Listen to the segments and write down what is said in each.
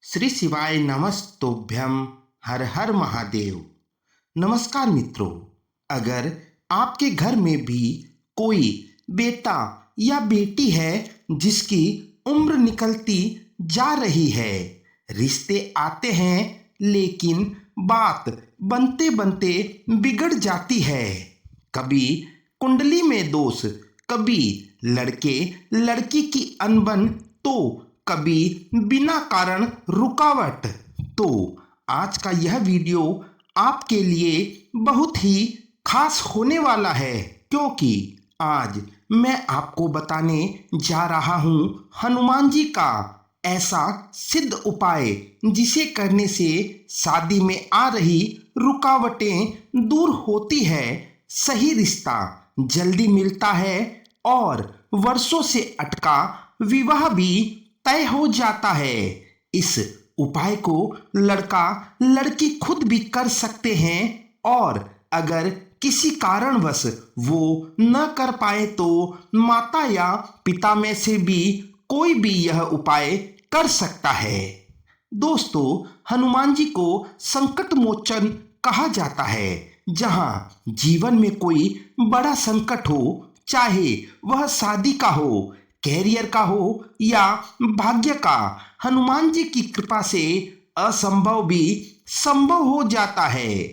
श्री शिवाय नमस्तुभ्यम। हर हर महादेव। नमस्कार मित्रों, अगर आपके घर में भी कोई बेटा या बेटी है जिसकी उम्र निकलती जा रही है, रिश्ते आते हैं लेकिन बात बनते बनते बिगड़ जाती है। कभी कुंडली में दोष, कभी लड़के लड़की की अनबन, तो कभी बिना कारण रुकावट। तो आज का यह वीडियो आपके लिए बहुत ही खास होने वाला है, क्योंकि आज मैं आपको बताने जा रहा हूं हनुमान जी का ऐसा सिद्ध उपाय जिसे करने से शादी में आ रही रुकावटें दूर होती है, सही रिश्ता जल्दी मिलता है और वर्षों से अटका विवाह भी तय हो जाता है। इस उपाय को लड़का लड़की खुद भी कर सकते हैं और अगर किसी कारणवश वो न कर पाए तो माता या पिता में से भी कोई भी यह उपाय कर सकता है। दोस्तों, हनुमान जी को संकट मोचन कहा जाता है। जहां जीवन में कोई बड़ा संकट हो, चाहे वह शादी का हो, कैरियर का हो या भाग्य का, हनुमान जी की कृपा से असंभव भी संभव हो जाता है।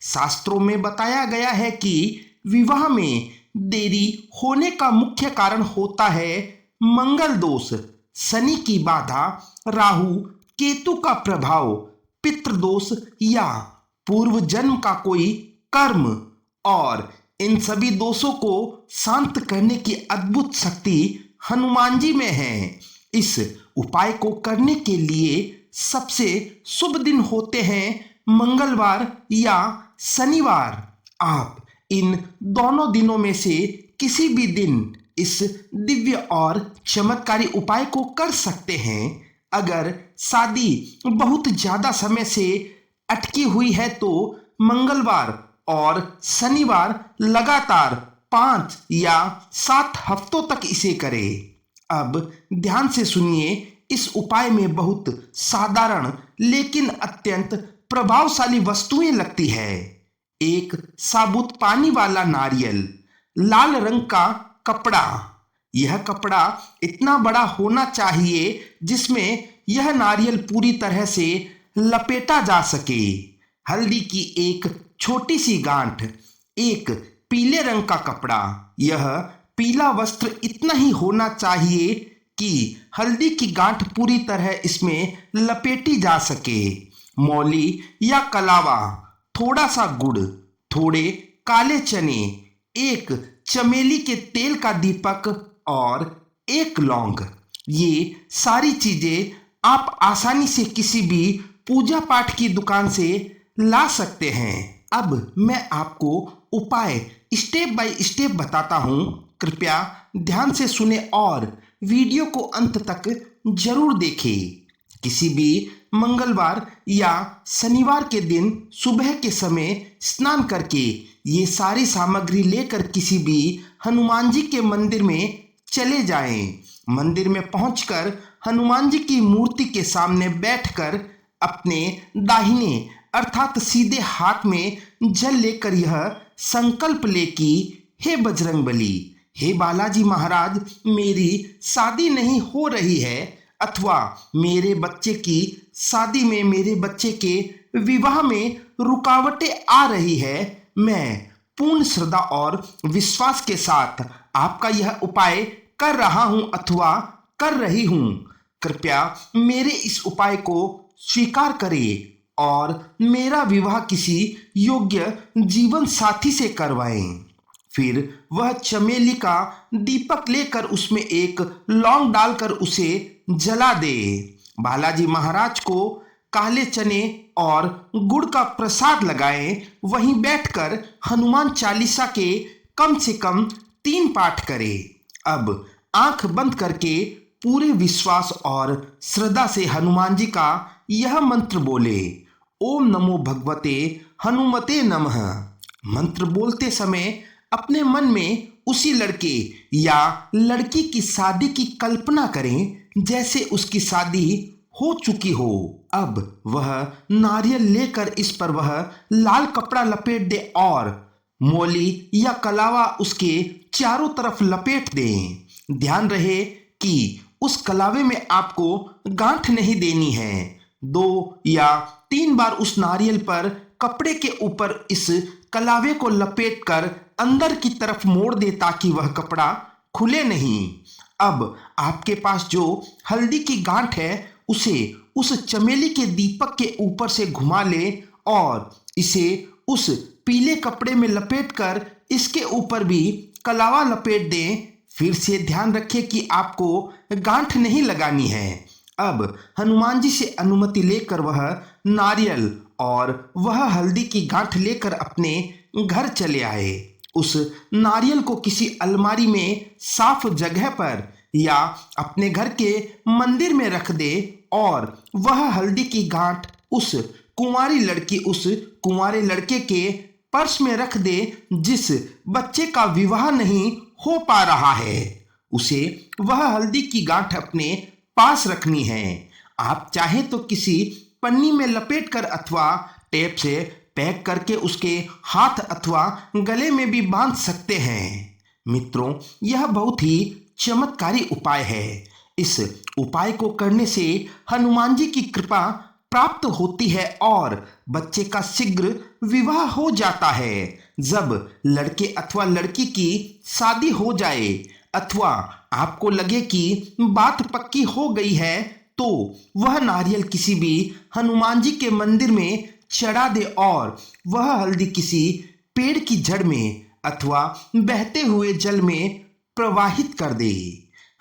शास्त्रों में बताया गया है कि विवाह में देरी होने का मुख्य कारण होता है मंगल दोष, शनि की बाधा, राहु केतु का प्रभाव, पितृदोष या पूर्व जन्म का कोई कर्म। और इन सभी दोषों को शांत करने की अद्भुत शक्ति हनुमान जी में है। इस उपाय को करने के लिए सबसे शुभ दिन होते हैं मंगलवार या शनिवार। आप इन दोनों दिनों में से किसी भी दिन इस दिव्य और चमत्कारी उपाय को कर सकते हैं। अगर शादी बहुत ज्यादा समय से अटकी हुई है तो मंगलवार और शनिवार लगातार 5 या 7 हफ्तों तक इसे करें। अब ध्यान से सुनिए, इस उपाय में बहुत साधारण लेकिन अत्यंत प्रभावशाली वस्तुएं लगती है। एक साबुत पानी वाला नारियल, लाल रंग का कपड़ा। यह कपड़ा इतना बड़ा होना चाहिए जिसमें यह नारियल पूरी तरह से लपेटा जा सके। हल्दी की एक छोटी सी गांठ, एक पीले रंग का कपड़ा। यह पीला वस्त्र इतना ही होना चाहिए कि हल्दी की गांठ पूरी तरह इसमें लपेटी जा सके। मौली या कलावा, थोड़ा सा गुड़, थोड़े काले चने, एक चमेली के तेल का दीपक और एक लौंग। ये सारी चीजें आप आसानी से किसी भी पूजा पाठ की दुकान से ला सकते हैं। अब मैं आपको उपाय स्टेप बाय स्टेप बताता हूं। कृपया ध्यान से सुने और वीडियो को अंत तक जरूर देखें। किसी भी मंगलवार या शनिवार के दिन सुबह के समय स्नान करके ये सारी सामग्री लेकर किसी भी हनुमान जी के मंदिर में चले जाएं। मंदिर में पहुंचकर हनुमान जी की मूर्ति के सामने बैठकर अपने दाहिने अर्थात सीधे हाथ में जल लेकर यह संकल्प ले कि हे बजरंगबली, हे बालाजी महाराज, मेरी शादी नहीं हो रही है अथवा मेरे बच्चे की शादी में, मेरे बच्चे के विवाह में रुकावटें आ रही है। मैं पूर्ण श्रद्धा और विश्वास के साथ आपका यह उपाय कर रहा हूं अथवा कर रही हूं। कृपया मेरे इस उपाय को स्वीकार करें और मेरा विवाह किसी योग्य जीवन साथी से करवाएं। फिर वह चमेली का दीपक लेकर उसमें एक लौंग डालकर उसे जला दे। बालाजी महाराज को काले चने और गुड़ का प्रसाद लगाएं। वहीं बैठकर हनुमान चालीसा के कम से कम 3 पाठ करें। अब आंख बंद करके पूरे विश्वास और श्रद्धा से हनुमान जी का यह मंत्र बोले, ओम नमो भगवते हनुमते नमः। मंत्र बोलते समय अपने मन में उसी लड़के या लड़की की शादी की कल्पना करें जैसे उसकी शादी हो चुकी हो। अब वह नारियल लेकर इस पर वह लाल कपड़ा लपेट दे और मोली या कलावा उसके चारों तरफ लपेट दें। ध्यान रहे कि उस कलावे में आपको गांठ नहीं देनी है। 2 या 3 बार उस नारियल पर कपड़े के ऊपर इस कलावे को लपेटकर अंदर की तरफ मोड़ दे ताकि वह कपड़ा खुले नहीं। अब आपके पास जो हल्दी की गांठ है उसे उस चमेली के दीपक के ऊपर से घुमा ले और इसे उस पीले कपड़े में लपेटकर इसके ऊपर भी कलावा लपेट दें। फिर से ध्यान रखें कि आपको गांठ नहीं लगानी है। अब हनुमान जी से अनुमति लेकर वह नारियल और वह हल्दी की गांठ लेकर अपने घर चले आए। उस नारियल को किसी अलमारी में साफ जगह पर या अपने घर के मंदिर में रख दे और वह हल्दी की गांठ उस कुंवारे लड़के के पर्स में रख दे जिस बच्चे का विवाह नहीं हो पा रहा है। उसे वह हल्दी की गांठ अपने पास रखनी है। आप चाहे तो किसी पन्नी में लपेटकर अथवा टेप से पैक करके उसके हाथ अथवा गले में भी बांध सकते हैं। मित्रों, यह बहुत ही चमत्कारी उपाय है। इस उपाय को करने से हनुमान जी की कृपा प्राप्त होती है और बच्चे का शीघ्र विवाह हो जाता है। जब लड़के अथवा लड़की की शादी हो जाए अथवा आपको लगे कि बात पक्की हो गई है तो वह नारियल किसी भी हनुमान जी के मंदिर में चढ़ा दे और वह हल्दी किसी पेड़ की जड़ में अथवा बहते हुए जल में प्रवाहित कर दे।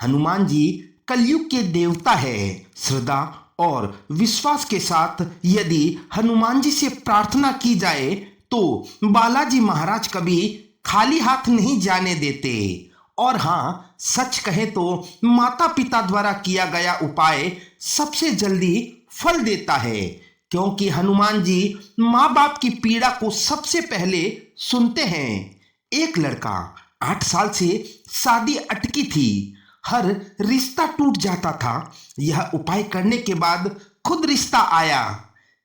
हनुमान जी कलयुग के देवता है। श्रद्धा और विश्वास के साथ यदि हनुमान जी से प्रार्थना की जाए तो बालाजी महाराज कभी खाली हाथ नहीं जाने देते। और हाँ, सच कहे तो माता पिता द्वारा किया गया उपाय सबसे जल्दी फल देता है, क्योंकि हनुमान जी माँ बाप की पीड़ा को सबसे पहले सुनते हैं। एक लड़का 8 साल से शादी अटकी थी, हर रिश्ता टूट जाता था। यह उपाय करने के बाद खुद रिश्ता आया।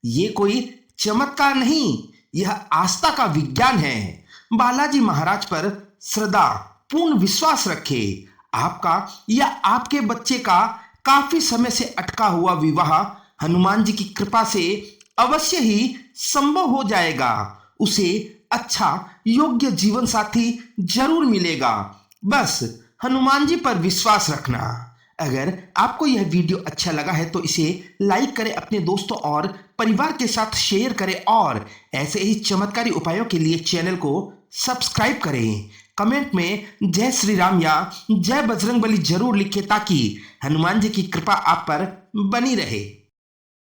ये कोई चमत्कार नहीं, यह आस्था का विज्ञान है। बालाजी महाराज पर श्रद्धा पूर्ण विश्वास रखें। आपका या आपके बच्चे का काफी समय से अटका हुआ विवाह हनुमान जी की कृपा से अवश्य ही संभव हो जाएगा। उसे अच्छा योग्य जीवन साथी जरूर मिलेगा। बस हनुमान जी पर विश्वास रखना। अगर आपको यह वीडियो अच्छा लगा है तो इसे लाइक करें, अपने दोस्तों और परिवार के साथ शेयर करें और ऐसे ही चमत्कारी उपायों के लिए चैनल को सब्सक्राइब करें। कमेंट में जय श्री राम या जय बजरंगबली जरूर लिखें ताकि हनुमान जी की कृपा आप पर बनी रहे।